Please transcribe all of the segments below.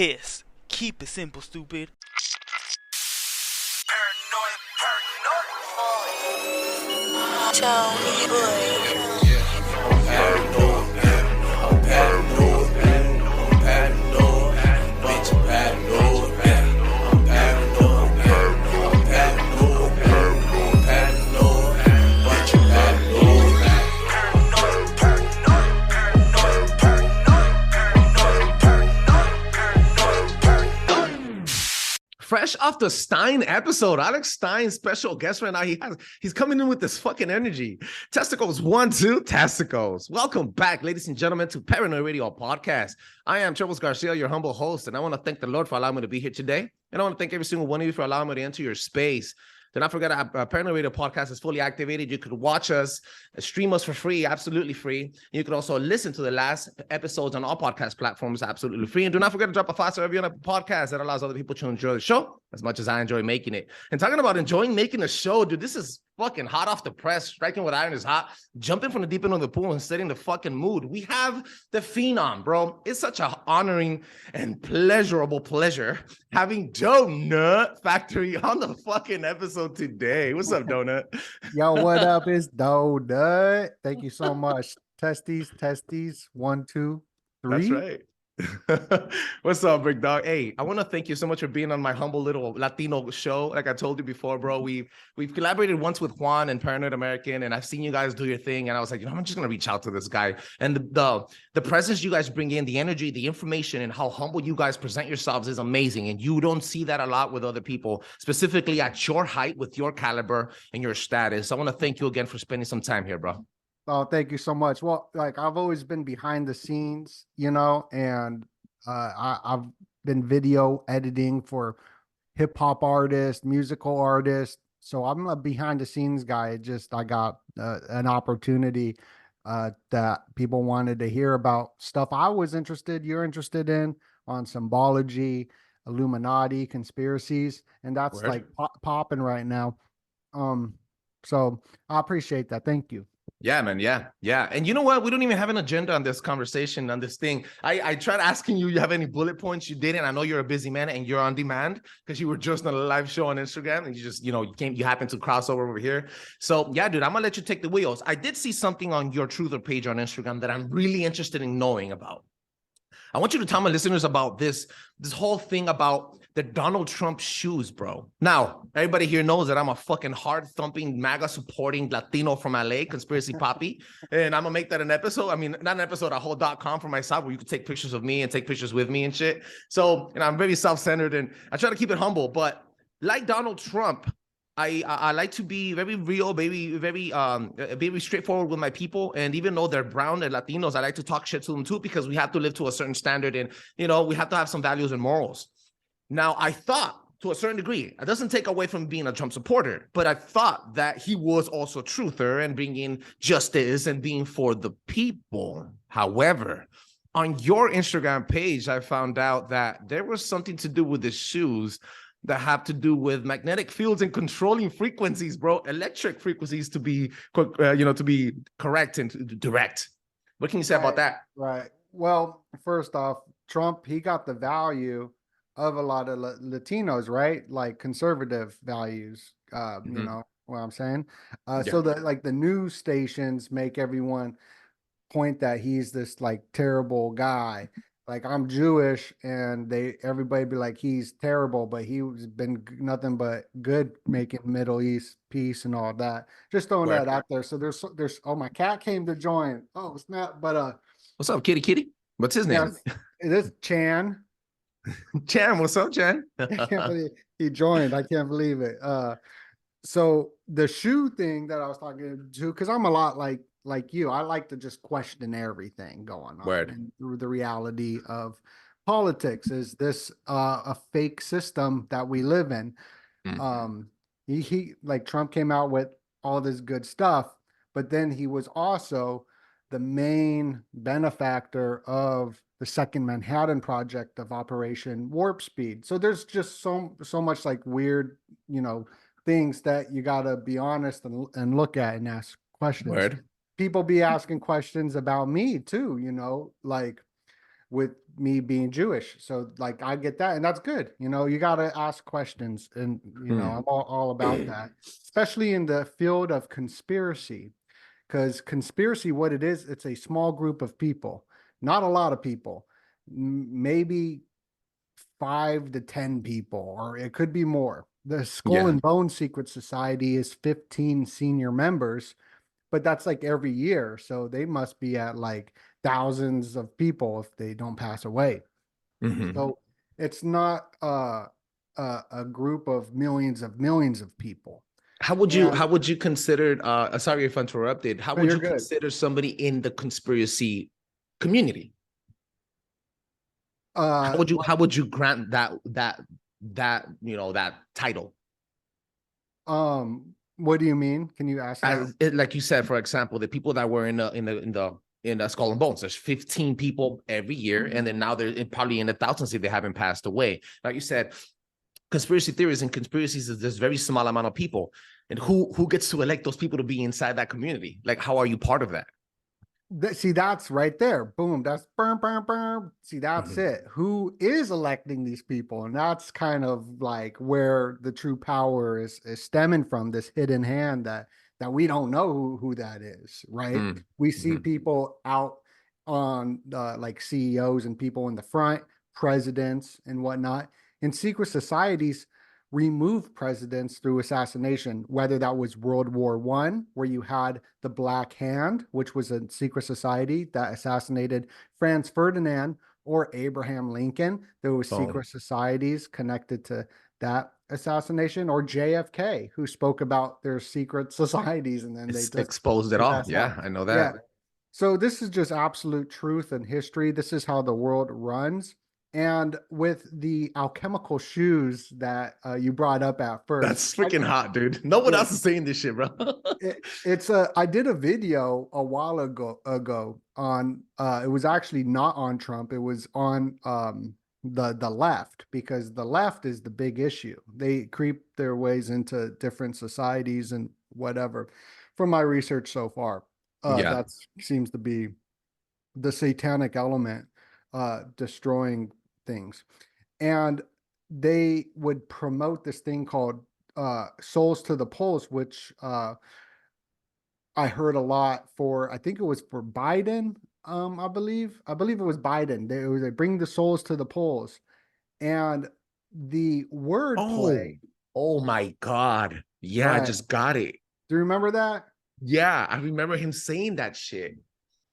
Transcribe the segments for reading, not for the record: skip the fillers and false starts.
piss. Keep it simple, stupid. Tell me, boy. I'm paranoid, I'm paranoid, I'm paranoid, bitch, I'm paranoid, I'm paranoid, I'm paranoid, I'm paranoid, bitch, I'm paranoid. Fresh off the Stein episode, Alex Stein's special guest right now. He's coming in with this fucking energy. Testicles 1, 2, testicles. Welcome back, ladies and gentlemen, to Paranoid Radio Podcast. I am Trebles Garcia, your humble host, and I want to thank the Lord for allowing me to be here today. And I want to thank every single one of you for allowing me to enter your space. Do not forget our Paranoid Radio Podcast is fully activated. You could watch us, stream us for free, absolutely free. You could also listen to the last episodes on all podcast platforms, absolutely free. And do not forget to drop a 5-star review on a podcast that allows other people to enjoy the show as much as I enjoy making it. And talking about enjoying making the show, dude, this is fucking hot off the press. Striking with iron is hot. Jumping from the deep end of the pool and setting the fucking mood. We have the Phenom, bro. It's such an honoring and pleasurable pleasure having DOENUT Factory on the fucking episode today. What's up, DOENUT? Yo, what up? It's DOENUT. Thank you so much. Testes. 1, 2, 3. That's right. What's up, big dog? Hey, I want to thank you so much for being on my humble little Latino show. Like I told you before, bro, we've collaborated once with Juan and Paranoid American, and I've seen you guys do your thing, and I was like, I'm just gonna reach out to this guy. And the presence you guys bring in, the energy, the information, and how humble you guys present yourselves is amazing. And you don't see that a lot with other people, specifically at your height, with your caliber and your status. I want to thank you again for spending some time here, bro. Oh, thank you so much. Well, like I've always been behind the scenes, and I've been video editing for hip hop artists, musical artists. So I'm a behind the scenes guy. I got an opportunity that people wanted to hear about stuff you're interested in, on symbology, Illuminati, conspiracies, and that's like popping right now. So I appreciate that. Thank you. Yeah, man. Yeah. And you know what? We don't even have an agenda on this conversation, on this thing. I tried asking you have any bullet points. You didn't. I know you're a busy man and you're on demand because you were just on a live show on Instagram and you just, you happened to cross over here. So yeah, dude, I'm gonna let you take the wheels. I did see something on your Truther page on Instagram that I'm really interested in knowing about. I want you to tell my listeners about this whole thing about the Donald Trump shoes, bro. Now, everybody here knows that I'm a fucking hard-thumping, MAGA-supporting Latino from LA, conspiracy poppy, and I'm gonna make that an episode. I mean, not an episode, a whole .com for myself where you can take pictures of me and take pictures with me and shit. So, I'm very self-centered and I try to keep it humble, but like Donald Trump, I like to be very real, very straightforward with my people. And even though they're brown and Latinos, I like to talk shit to them too, because we have to live to a certain standard and, we have to have some values and morals. Now, I thought to a certain degree, it doesn't take away from being a Trump supporter, but I thought that he was also a truther and bringing justice and being for the people. However, on your Instagram page, I found out that there was something to do with the shoes that have to do with magnetic fields and controlling frequencies, bro. Electric frequencies to be, to be correct and direct. What can you say about that? Right. Well, first off, Trump, he got the value of a lot of Latinos, right? Like conservative values, you know what I'm saying? So that like the news stations make everyone point that he's this like terrible guy. Like I'm Jewish and everybody be like, he's terrible, but he's been nothing but good, making Middle East peace and all that. Just throwing that out there. So there's, oh, my cat came to join. Oh, snap. But, what's up, kitty? What's his name? It is Chan. Chan, what's up, Chan? I can't believe he joined. I can't believe it. So the shoe thing that I was talking to, because I'm a lot like you, I like to just question everything going on and through the reality of politics. Is this a fake system that we live in? He like Trump came out with all this good stuff, but then he was also the main benefactor of the Second Manhattan Project of Operation Warp Speed. So there's just so much like weird, things that you got to be honest and look at and ask questions. People be asking questions about me too, like with me being Jewish. So like I get that, and that's good. You know, you got to ask questions, and you know, I'm all about that, especially in the field of conspiracy, because conspiracy, what it is, it's a small group of people, not a lot of people, maybe 5 to 10 people, or it could be more. The Skull Yeah. and Bone Secret Society is 15 senior members, but that's like every year. So they must be at like thousands of people if they don't pass away. Mhm. So it's not a group of millions of people. How And would you consider sorry if I interrupted, how no, would you're you good. consider somebody in the conspiracy community? Like, How would you grant that you know that title? what do you mean? Can you ask that? Like you said, for example, the people that were in the Skull and Bones, there's 15 people every year, and then now they're probably in the thousands if they haven't passed away. Like you said, conspiracy theories and conspiracies is this very small amount of people, and who gets to elect those people to be inside that community? Like, how are you part of that? See, that's right there. Boom. That's burn, burn, burn. See, that's Mhm. it. Who is electing these people? And that's kind of like where the true power is stemming from, this hidden hand that we don't know who that is, right? Mm. We see Mhm. people out on like CEOs and people in the front, presidents and whatnot. In secret societies, remove presidents through assassination, whether that was World War One, where you had the Black Hand, which was a secret society that assassinated Franz Ferdinand, or Abraham Lincoln. There was Oh, secret societies connected to that assassination, or JFK, who spoke about their secret societies and then they it's just exposed it his all. ass out. Yeah, I know Yeah. that. So this is just absolute truth and history. This is how the world runs. And with the alchemical shoes that you brought up at first, That's freaking hot, dude. No one yeah, else is saying this shit, bro. it's a. I did a video a while ago on. It was actually not on Trump. It was on the left, because the left is the big issue. They creep their ways into different societies and whatever. From my research so far, Yeah. that seems to be the satanic element destroying things. And they would promote this thing called Souls to the Polls, which I heard a lot for, I think it was for Biden. I believe it was Biden. They bring the souls to the polls, and the word Oh, play, oh my God. Yeah, I right? just got it. Do you remember that? Yeah, I remember him saying that shit.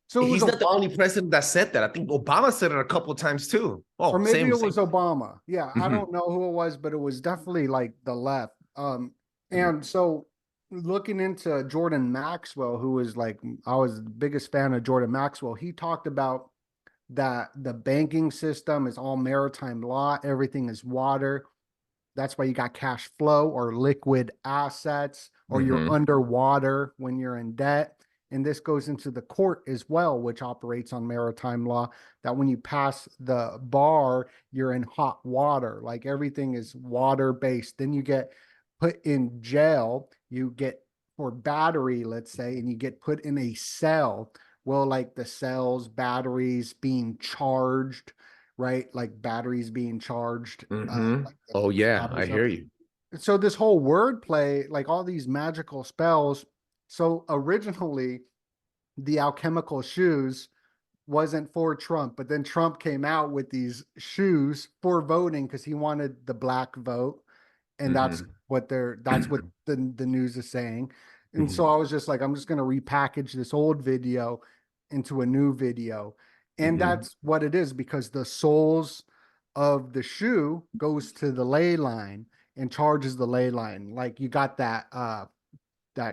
So it was He's a, not the only president that said that. I think Obama said it a couple of times too. or Oh, maybe same, it same. was Obama. Yeah, I Mhm. don't know who it was, but it was definitely like the left. And so looking into Jordan Maxwell, who was like, I was the biggest fan of Jordan Maxwell. He talked about that the banking system is all maritime law, everything is water. That's why you got cash flow or liquid assets, or you're Mhm. underwater when you're in debt. And this goes into the court as well, which operates on maritime law, that when you pass the bar, you're in hot water. Like everything is water based. Then you get put in jail, you get for battery, let's say, and you get put in a cell. Well, like the cells, batteries being charged, right? Like batteries being charged, Mhm. like the Oh yeah, battery I cell. hear you. So this whole word play, like all these magical spells. So originally, the alchemical shoes wasn't for Trump, but then Trump came out with these shoes for voting because he wanted the black vote, and Mhm. that's what the news is saying. And so Mhm. I was just like, I'm just going to repackage this old video into a new video. And Mhm. that's what it is, because the soles of the shoe goes to the ley line and charges the ley line. Like you got that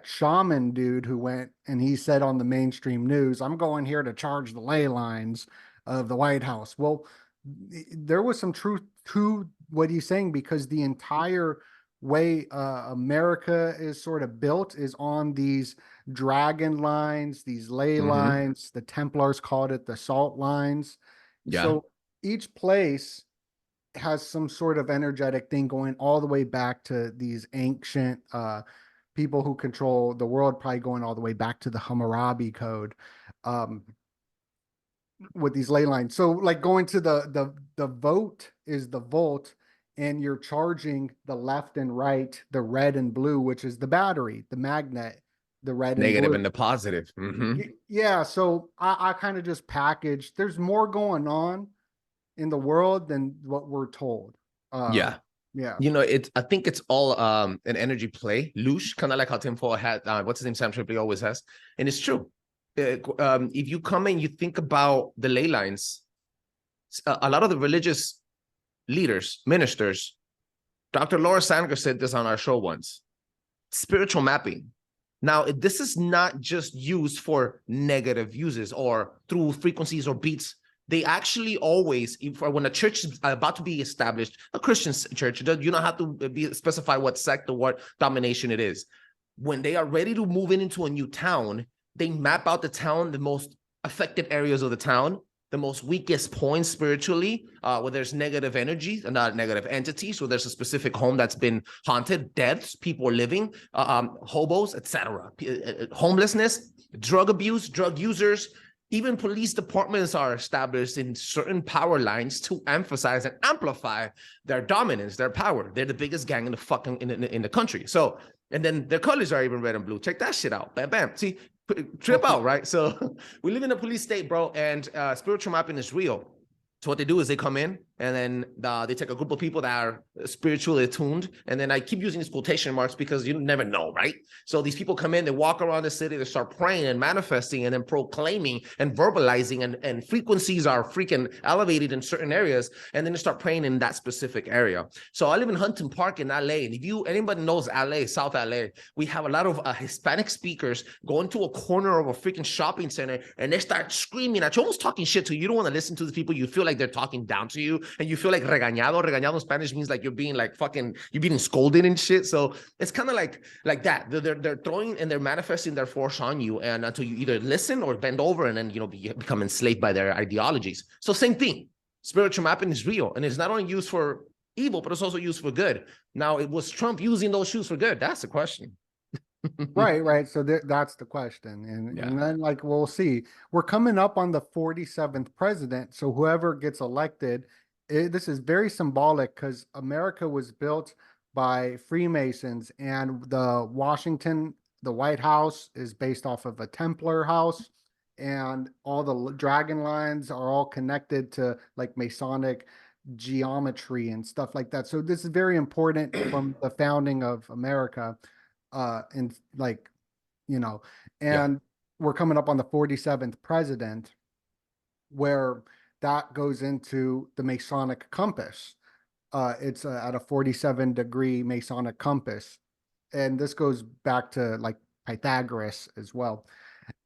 shaman dude who went and he said on the mainstream news, I'm going here to charge the ley lines of the White House. Well, there was some truth to what he's saying, because the entire way America is sort of built is on these dragon lines, these ley Mhm. lines. The Templars called it the salt lines. Yeah. So each place has some sort of energetic thing going all the way back to these ancient people who control the world, probably going all the way back to the Hammurabi Code. Um, with these ley lines. So like going to the vote is the volt, and you're charging the left and right, the red and blue, which is the battery, the magnet, the red and Negative blue. and the positive. Yeah, so I kind of just packaged. There's more going on in the world than what we're told. Yeah. Yeah. You know, I think it's all an energy play. Loosh, kind of like how Tim Ford had, what's his name, Sam Tripoli always has. And it's true. If you come and you think about the ley lines, a lot of the religious leaders, ministers, Dr. Laura Sanger said this on our show once, spiritual mapping. Now, this is not just used for negative uses or through frequencies or beats. They actually always, when a church is about to be established, a Christian church, you don't have to specify what sect or what domination it is. When they are ready to move into a new town, they map out the town, the most affected areas of the town, the most weakest points spiritually, where there's negative energy, not negative entities, so there's a specific home that's been haunted, deaths, people are living, hobos, etc., homelessness, drug abuse, drug users. Even police departments are established in certain power lines to emphasize and amplify their dominance, their power. They're the biggest gang in the fucking in the country. So, and then their colors are even red and blue. Check that shit out. Bam, bam. See, trip out, right? So we live in a police state, bro, and spiritual mapping is real. So what they do is they come in and then they take a group of people that are spiritually attuned. And then I keep using these quotation marks because you never know, right? So these people come in, they walk around the city, they start praying and manifesting and then proclaiming and verbalizing, and frequencies are freaking elevated in certain areas. And then they start praying in that specific area. So I live in Huntington Park in LA. And if anybody knows LA, South LA, we have a lot of Hispanic speakers go into a corner of a freaking shopping center and they start screaming at you, almost talking shit to you. You don't want to listen to the people. You feel like they're talking down to you and you feel like regañado. Regañado in Spanish means like you're being like fucking, you're being scolded and shit. So it's kind of like that. They're throwing and they're manifesting their force on you, and until you either listen or bend over and then, you know, become enslaved by their ideologies. So same thing. Spiritual mapping is real, and it's not only used for evil, but it's also used for good. Now, it was Trump using those shoes for good? That's the question. Right. So that's the question. And then like, we'll see. We're coming up on the 47th president. So whoever gets elected, this is very symbolic because America was built by Freemasons, and the White House is based off of a Templar house, and all the dragon lines are all connected to like Masonic geometry and stuff like that. So this is very important from the founding of America. And like, you know, and we're coming up on the 47th president, where that goes into the Masonic compass. It's at a 47-degree Masonic compass. And this goes back to like Pythagoras as well.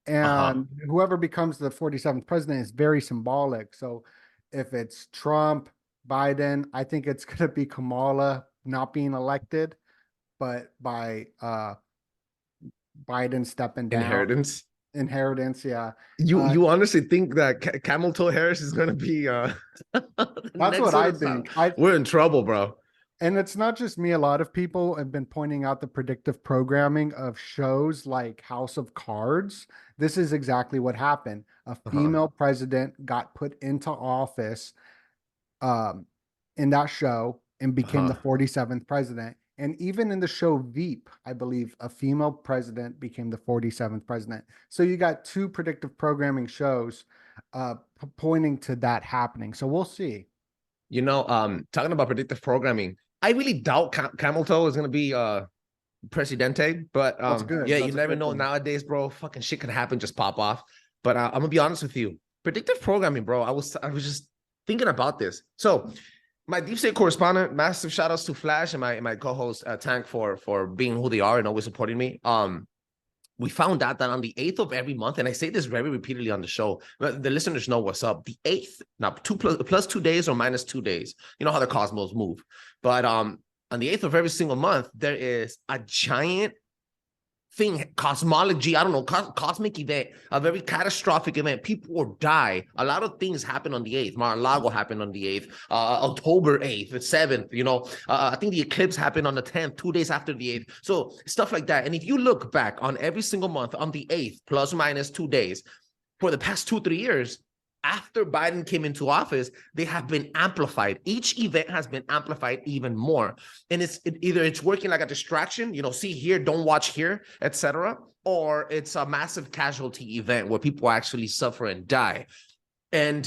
And whoever becomes the 47th president is very symbolic. So if it's Trump, Biden, I think it's going to be Kamala not being elected, but by Biden stepping down. Inheritance, yeah. You honestly think that Camel Toe Harris is going to be that's what I think. We're in trouble, bro. And it's not just me. A lot of people have been pointing out the predictive programming of shows like House of Cards. This is exactly what happened. A female president got put into office in that show and became the 47th president. And even in the show Veep, I believe a female president became the 47th president. So you got two predictive programming shows pointing to that happening. So we'll see. You know, talking about predictive programming, I really doubt Camel Toe is going to be Presidente, but That's good. yeah, That's you never know nowadays, bro. Fucking shit can happen, just pop off. But I'm gonna be honest with you, predictive programming, bro. I was just thinking about this. So my deep state correspondent, massive shout outs to Flash and my co-host Tank for being who they are and always supporting me. We found out that on the 8th of every month, and I say this very repeatedly on the show, but the listeners know what's up. The 8th, now plus 2 days or minus 2 days. You know how the cosmos move. But on the 8th of every single month, there is a giant thing, cosmology, I don't know, cosmic event, a very catastrophic event. People will die. A lot of things happen on the 8th. Mar-a-Lago happened on the 8th, October 8th, the 7th, you know. I think the eclipse happened on the 10th, 2 days after the 8th. So stuff like that. And if you look back on every single month on the 8th, plus or minus 2 days, for the past 2-3 years, after Biden came into office, they have been amplified. Each event has been amplified even more. And either it's working like a distraction, see here, don't watch here, etc., or it's a massive casualty event where people actually suffer and die. And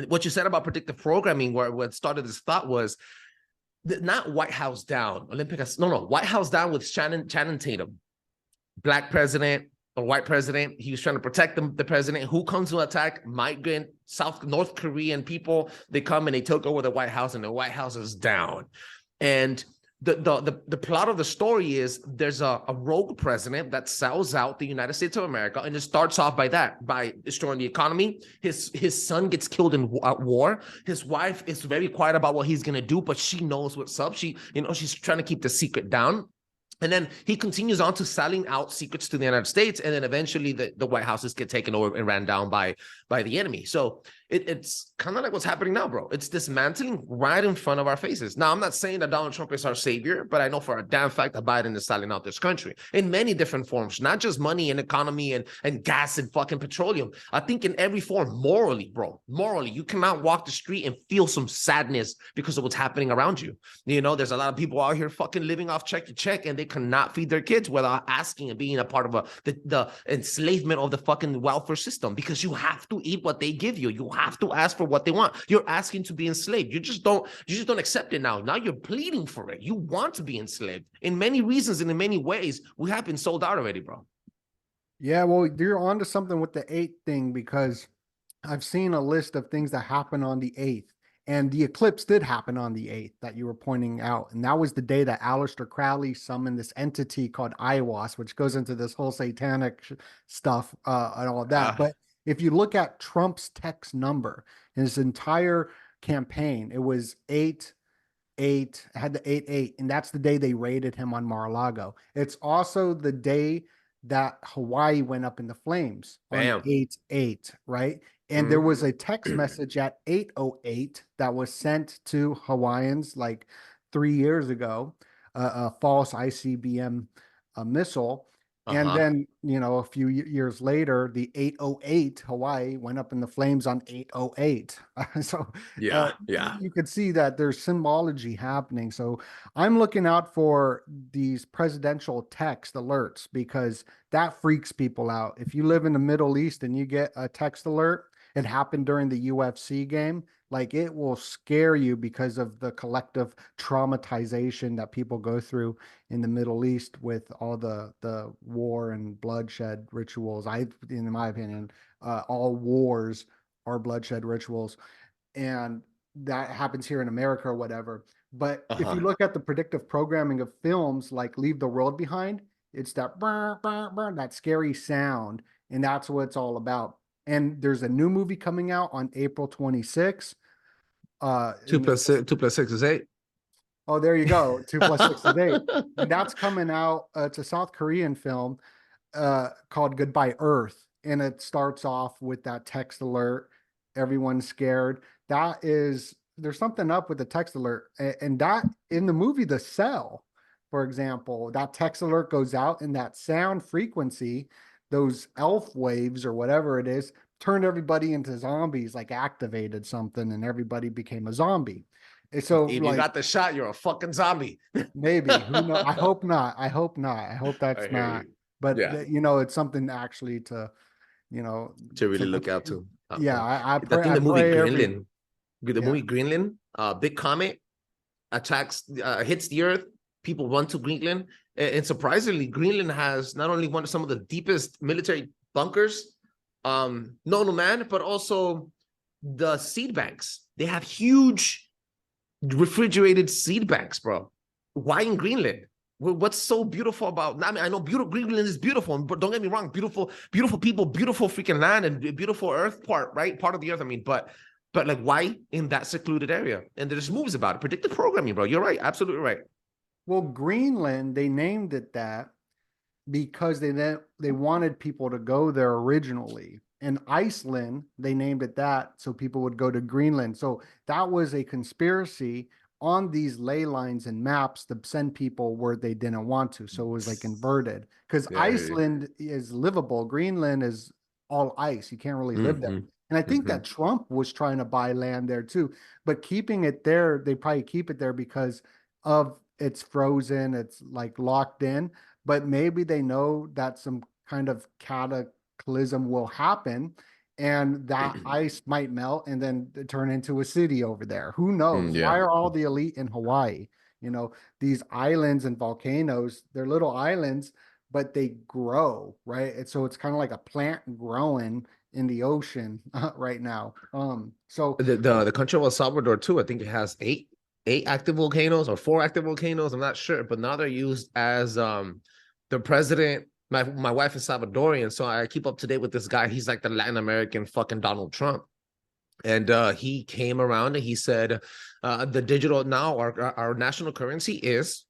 what you said about predictive programming, where what started this thought was not White House down, White House down with Channing Tatum, Black president, a white president. He was trying to protect the president. Who comes to attack? Migrant North Korean people. They come and they took over the White House, and the White House is down. And the plot of the story is there's a rogue president that sells out the United States of America, and it starts off by destroying the economy. His son gets killed in war. His wife is very quiet about what he's gonna do, but she knows what's up. She's trying to keep the secret down. And then he continues on to selling out secrets to the United States, and then eventually the White Houses get taken over and ran down by the enemy. So it's kind of like what's happening now, bro. It's dismantling right in front of our faces. Now, I'm not saying that Donald Trump is our savior, but I know for a damn fact that Biden is selling out this country in many different forms, not just money and economy and gas and fucking petroleum. I think in every form, morally, bro, morally, you cannot walk the street and feel some sadness because of what's happening around you. There's a lot of people out here fucking living off check to check, and they cannot feed their kids without asking and being a part of the enslavement of the fucking welfare system, because you have to eat what they give you. You have to ask for what they want. You're asking to be enslaved. You just don't accept it now. Now you're pleading for it. You want to be enslaved in many reasons and in many ways. We have been sold out already, bro. Yeah, well, you're onto something with the 8th thing, because I've seen a list of things that happen on the 8th. And the eclipse did happen on the 8th that you were pointing out. And that was the day that Aleister Crowley summoned this entity called Aiwass, which goes into this whole satanic stuff and all that. But if you look at Trump's text number, his entire campaign, it was 8-8, had the 8-8. And that's the day they raided him on Mar-a-Lago. It's also the day that Hawaii went up in the flames on 8-8, right? And there was a text message at 8:08 that was sent to Hawaiians like 3 years ago, a false ICBM missile. And then, a few years later, the 8:08 Hawaii went up in the flames on 8:08. So you could see that there's symbology happening. So I'm looking out for these presidential text alerts, because that freaks people out. If you live in the Middle East and you get a text alert, it happened during the UFC game, like, it will scare you because of the collective traumatization that people go through in the Middle East with all the war and bloodshed rituals. In my opinion, all wars are bloodshed rituals, and that happens here in America or whatever. But if you look at the predictive programming of films like Leave the World Behind, it's that burr, burr, burr, that scary sound, and that's what it's all about. And there's a new movie coming out on April 26th. 2 plus 6 is 8. Oh, there you go. 2 plus 6 is 8. And that's coming out. It's a South Korean film called Goodbye Earth. And it starts off with that text alert. Everyone's scared. There's something up with the text alert. And that in the movie The Cell, for example, that text alert goes out, and that sound frequency, those elf waves or whatever it is, turned everybody into zombies, like activated something, and everybody became a zombie. And so if you got the shot, you're a fucking zombie. Maybe. Who knows? I hope not. I hope that's not. But it's something actually to really look out to. Yeah, I think the movie Greenland, movie Greenland, big comet attacks, hits the earth. People run to Greenland, and surprisingly, Greenland has not only some of the deepest military bunkers known to man, but also the seed banks. They have huge refrigerated seed banks, bro. Why in Greenland? What's so beautiful about? I mean, I know Greenland is beautiful, but don't get me wrong, beautiful people, beautiful freaking land, and beautiful earth part of the earth. I mean, but like, why in that secluded area? And there's movies about it. Predictive programming, bro. You're right, absolutely right. Well, Greenland, they named it that because they wanted people to go there originally. And Iceland, they named it that so people would go to Greenland. So that was a conspiracy on these ley lines and maps to send people where they didn't want to. So it was like inverted, because Iceland is livable. Greenland is all ice. You can't really live there. And I think that Trump was trying to buy land there too, but keeping it there, they probably keep it there because of it's frozen, it's like locked in, but maybe they know that some kind of cataclysm will happen and that ice might melt and then turn into a city over there. Who knows? Yeah. Why are all the elite in Hawaii? You know, these islands and volcanoes, they're little islands, but they grow, right? And so it's kind of like a plant growing in the ocean right now. So The country of El Salvador too. I think it has eight active volcanoes or 4 active volcanoes. I'm not sure, but now they're used as the president. My wife is Salvadorian, so I keep up to date with this guy. He's like the Latin American fucking Donald Trump. And he came around and he said, the digital now, our national currency is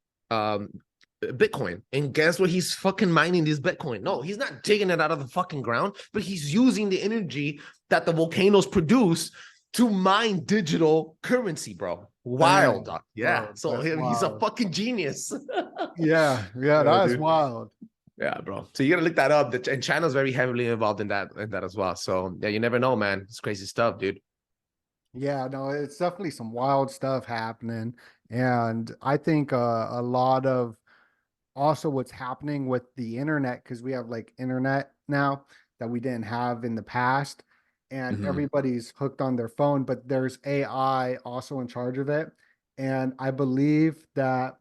Bitcoin. And guess what? He's fucking mining this Bitcoin. No, he's not digging it out of the fucking ground, but he's using the energy that the volcanoes produce to mine digital currency, bro. Wild. Man, yeah. bro, So he's a wild. fucking genius. Yeah, that's dude. wild. Yeah, bro. So you gotta look that up. And China's very heavily involved in that as well. So yeah, you never know, man. It's crazy stuff, dude. Yeah, no, it's definitely some wild stuff happening. And I think a lot of also what's happening with the internet, because we have like internet now that we didn't have in the past, and everybody's hooked on their phone, but there's AI also in charge of it. And I believe that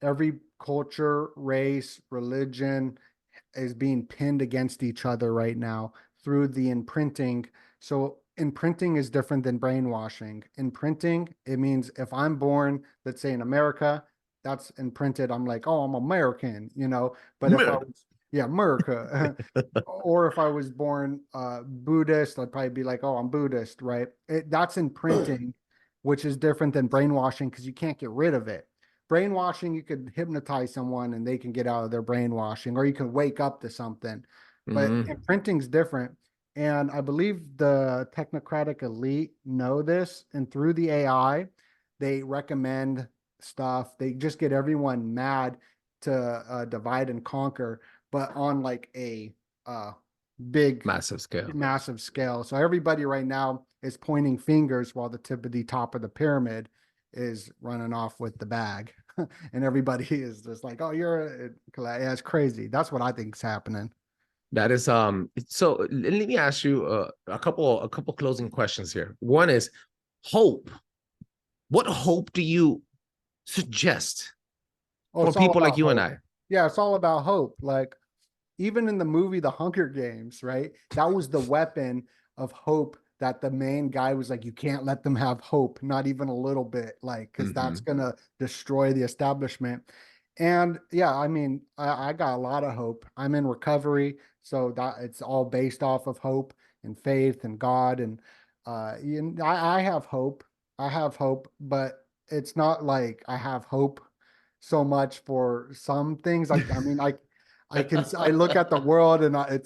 every culture, race, religion is being pinned against each other right now through the imprinting. So imprinting is different than brainwashing. Imprinting, it means if I'm born, let's say in America, that's imprinted. I'm like, oh, I'm American, you know. But if I was, yeah, America, or if I was born Buddhist, I'd probably be like, oh, I'm Buddhist, right? That's imprinting, which is different than brainwashing because you can't get rid of it. Brainwashing, you could hypnotize someone and they can get out of their brainwashing, or you can wake up to something. But imprinting's different. And I believe the technocratic elite know this. And through the AI, they recommend stuff. They just get everyone mad to divide and conquer, but on like a big, massive scale. So everybody right now is pointing fingers while the top of the pyramid is running off with the bag. And everybody is just like, oh, yeah, it's crazy. That's what I think is happening. That is so let me ask you a couple closing questions here. One is hope. What hope do you suggest for people like you hope. and I? Yeah, it's all about hope. Like even in the movie The Hunger Games, right? That was the weapon of hope that the main guy was like, you can't let them have hope, not even a little bit, like, because that's gonna destroy the establishment. And yeah, I mean, I got a lot of hope. I'm in recovery, so that it's all based off of hope and faith and God. And I have hope. I have hope, but it's not like I have hope so much for some things. I mean, I look at the world and I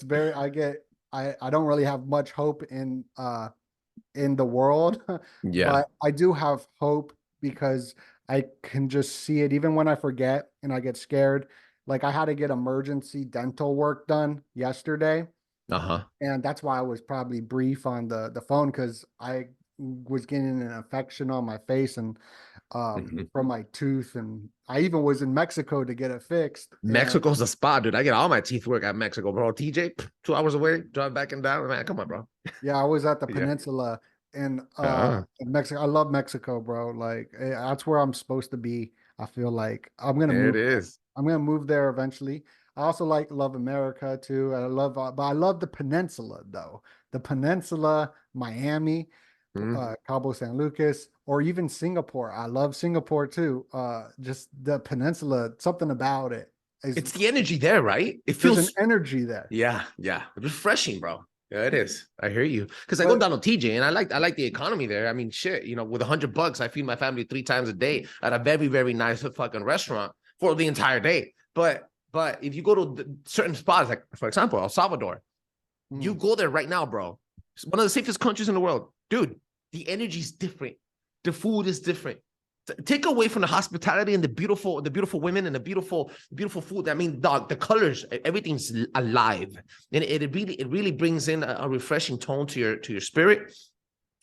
don't really have much hope in the world. Yeah. But I do have hope because I can just see it even when I forget and I get scared. Like I had to get emergency dental work done yesterday. And that's why I was probably brief on the phone, because I was getting an infection on my face and from my tooth, and I even was in Mexico to get it fixed. Mexico's a spot, dude. I get all my teeth work at Mexico, bro. TJ, 2 hours away, drive back and down. Man, come on, bro. Yeah, I was at the peninsula in Mexico. I love Mexico, bro. Like that's where I'm supposed to be. I feel like I'm gonna move. I'm gonna move there eventually. I also love America too. But I love the peninsula though. The peninsula, Miami, Cabo San Lucas, or even Singapore. I love Singapore too. Just the peninsula, something about it. It's the energy there, right? It feels an energy there. Yeah. Refreshing, bro. Yeah, it is. I hear you. Because I go down to TJ and I like the economy there. I mean, shit, you know, with $100, I feed my family 3 times a day at a very, very nice fucking restaurant for the entire day. But if you go to certain spots, like for example, El Salvador, you go there right now, bro. It's one of the safest countries in the world. Dude, the energy is different. The food is different. Take away from the hospitality and the beautiful women and the beautiful food. I mean, dog, the colors, everything's alive, and it really brings in a refreshing tone to your spirit.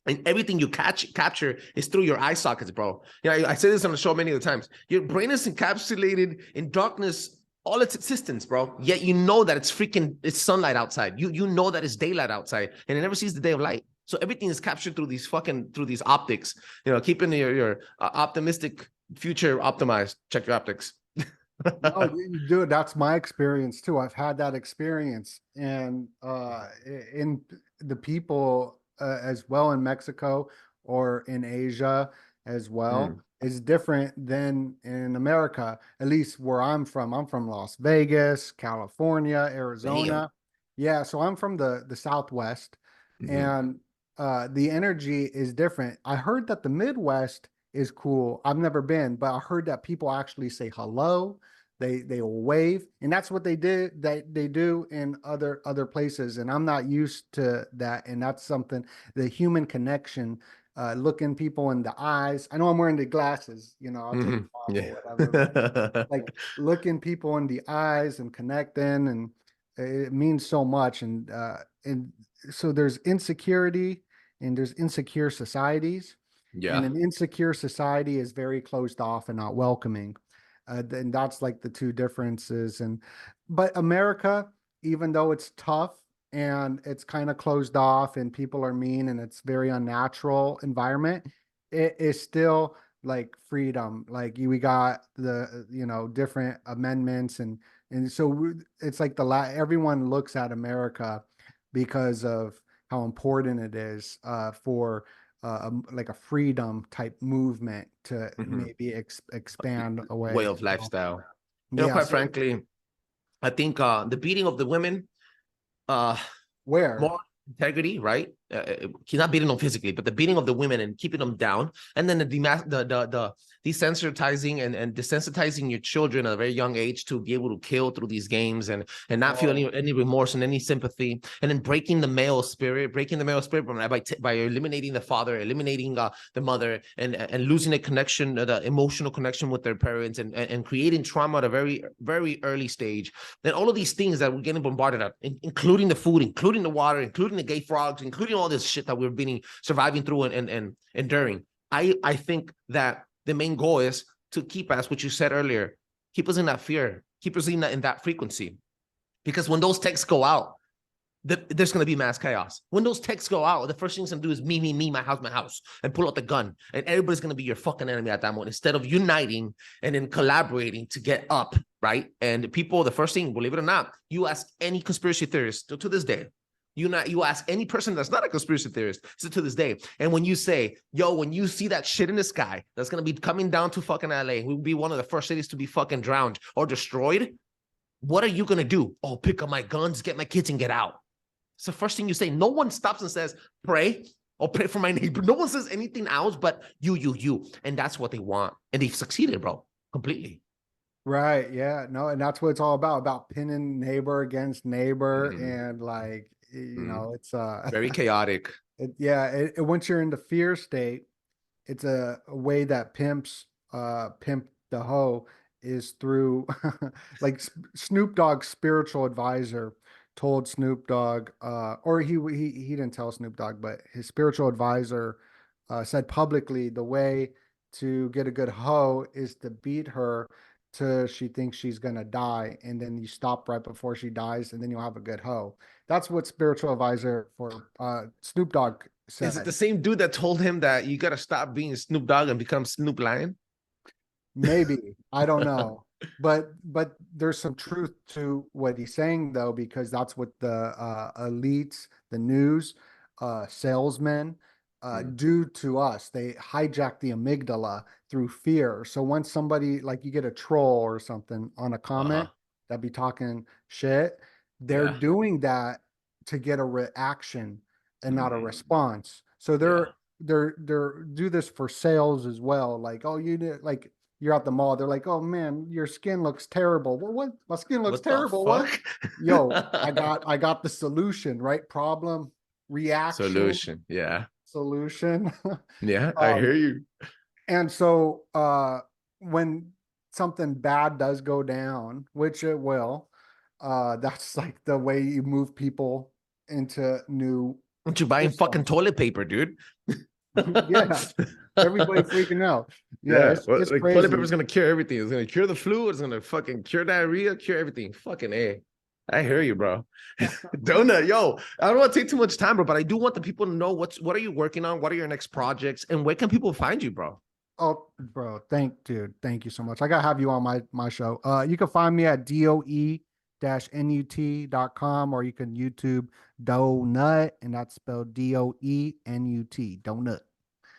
And everything you capture is through your eye sockets, bro. You know, I say this on the show many of the times. Your brain is encapsulated in darkness all its existence, bro. Yet you know that it's sunlight outside. You know that it's daylight outside, and it never sees the day of light. So everything is captured through these optics. You know, keeping your optimistic future optimized. Check your optics. No, dude, that's my experience too. I've had that experience, and in the people as well in Mexico or in Asia as well is different than in America, at least where I'm from. I'm from Las Vegas, California, Arizona. Yeah, so I'm from the Southwest, and the energy is different. I heard that the Midwest is cool. I've never been, but I heard that people actually say hello. They will wave, and that's what they did. That they do in other places, and I'm not used to that. And that's something, the human connection, looking people in the eyes. I know I'm wearing the glasses, you know, I'll take them off or whatever. Like looking people in the eyes and connecting, and it means so much. And so there's insecurity, and there's insecure societies. Yeah. And an insecure society is very closed off and not welcoming. And that's like the two differences. But America, even though it's tough and it's kind of closed off and people are mean and it's very unnatural environment, it is still like freedom. Like we got the, you know, different amendments, and so it's like everyone looks at America because of how important it is for like a freedom type movement to maybe expand away. Way of lifestyle. You know, quite frankly, I think the beating of the women, where more integrity, right? He's not beating them physically, but the beating of the women and keeping them down, and then the desensitizing and desensitizing your children at a very young age to be able to kill through these games and not feel any remorse and any sympathy, and then breaking the male spirit by eliminating the father, eliminating the mother, and losing the connection, the emotional connection with their parents, and creating trauma at a very, very early stage. Then all of these things that we're getting bombarded at, including the food, including the water, including the gay frogs, including all this shit that we're surviving through and enduring. I think that the main goal is to keep us, what you said earlier, keep us in that fear, keep us in that frequency. Because when those texts go out, there's going to be mass chaos. When those texts go out, the first thing it's going to do is me, my house, and pull out the gun. And everybody's going to be your fucking enemy at that moment, instead of uniting and then collaborating to get up, right? And people, the first thing, believe it or not, you ask any conspiracy theorist to this day, you ask any person that's not a conspiracy theorist to this day, and when you say, yo, when you see that shit in the sky that's going to be coming down to fucking LA, we'll be one of the first cities to be fucking drowned or destroyed, what are you going to do? Oh, pick up my guns, get my kids, and get out. It's the first thing you say. No one stops and says, pray or pray for my neighbor. No one says anything else but you. And that's what they want. And they've succeeded, bro, completely. Right. Yeah. No, and that's what it's all about pinning neighbor against neighbor. And like, you know, it's very chaotic. Once you're in the fear state, it's a way that pimps pimp the hoe is through like Snoop Dogg's spiritual advisor told Snoop Dogg, or he didn't tell Snoop Dogg, but his spiritual advisor said publicly the way to get a good hoe is to beat her till she thinks she's gonna die, and then you stop right before she dies, and then you'll have a good hoe. That's what spiritual advisor for Snoop Dogg said. Is it the same dude that told him that you gotta stop being Snoop Dogg and become Snoop Lion? Maybe. I don't know. But there's some truth to what he's saying, though, because that's what the elites, the news, salesmen do to us. They hijack the amygdala through fear. So once somebody, like you get a troll or something on a comment that be talking shit, they're doing that to get a reaction and not a response. So they're do this for sales as well. Like, oh, you did, like, you're at the mall. They're like, oh man, your skin looks terrible. What? My skin looks terrible. What? Yo, I got the solution, right? Problem, reaction, solution. Yeah. Solution. Yeah, I hear you. And so when something bad does go down, which it will, that's like the way you move people into new Aren't you buying fucking systems. toilet paper, dude? Yeah. Everybody freaking out. Yeah, well, it's like toilet crazy. paper is gonna cure everything. It's gonna cure the flu. It's gonna fucking cure diarrhea, cure everything. Fucking A. I hear you, bro. Donut, yo, I don't want to take too much time, bro, but I do want the people to know what are you working on? What are your next projects? And where can people find you, bro? Oh, bro, thank you so much. I gotta have you on my show. You can find me at DOE-NUT.com, or you can YouTube DOENUT, and that's spelled DOENUT, Donut.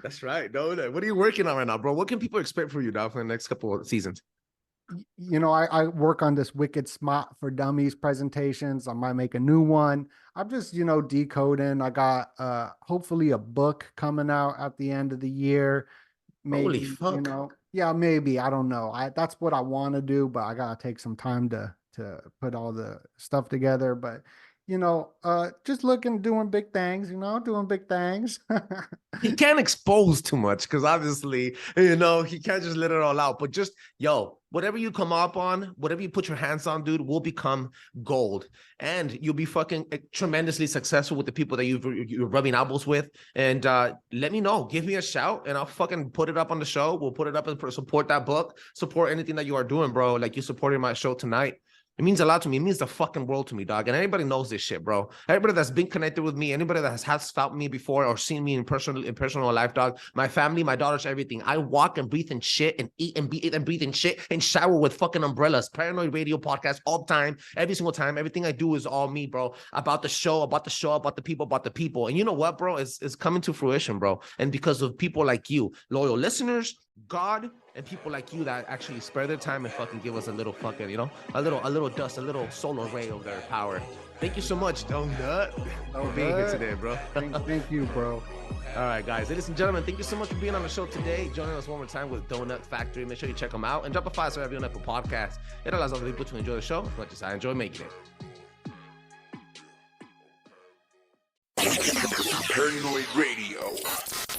That's right, Donut. What are you working on right now, bro? What can people expect from you now for the next couple of seasons? You know, I work on this Wicked Smart for Dummies presentations. I might make a new one. I'm just, decoding. I got hopefully a book coming out at the end of the year. Holy Maybe, fuck. yeah, maybe. I don't know. That's what I want to do, but I gotta take some time to put all the stuff together. But just doing big things, doing big things. He can't expose too much because obviously, he can't just let it all out. But just, yo, whatever you come up on, whatever you put your hands on, dude, will become gold. And you'll be fucking tremendously successful with the people that you're rubbing elbows with. And let me know. Give me a shout and I'll fucking put it up on the show. We'll put it up and support that book. Support anything that you are doing, bro. Like you supported my show tonight. It means a lot to me. It means the fucking world to me, dog. And anybody knows this shit, bro. Everybody that's been connected with me, anybody that has felt me before or seen me in personal life, dog. My family, my daughters, everything. I walk and breathe in shit and eat and breathe in shit and shower with fucking umbrellas. Paranoid Radio podcast all the time, every single time. Everything I do is all me, bro. About the show, about the people. And you know what, bro? It's coming to fruition, bro. And because of people like you, loyal listeners, God, and people like you that actually spare their time and fucking give us a little fucking, a little dust, a little solar ray of their power. Thank you so much, Donut, for being here today, bro. Thank you, bro. All right, guys, ladies and gentlemen, thank you so much for being on the show today. Joining us one more time with Donut Factory. Make sure you check them out and drop a 5-star review on Apple Podcasts. It allows other people to enjoy the show as much as I enjoy making it. Paranoid Radio.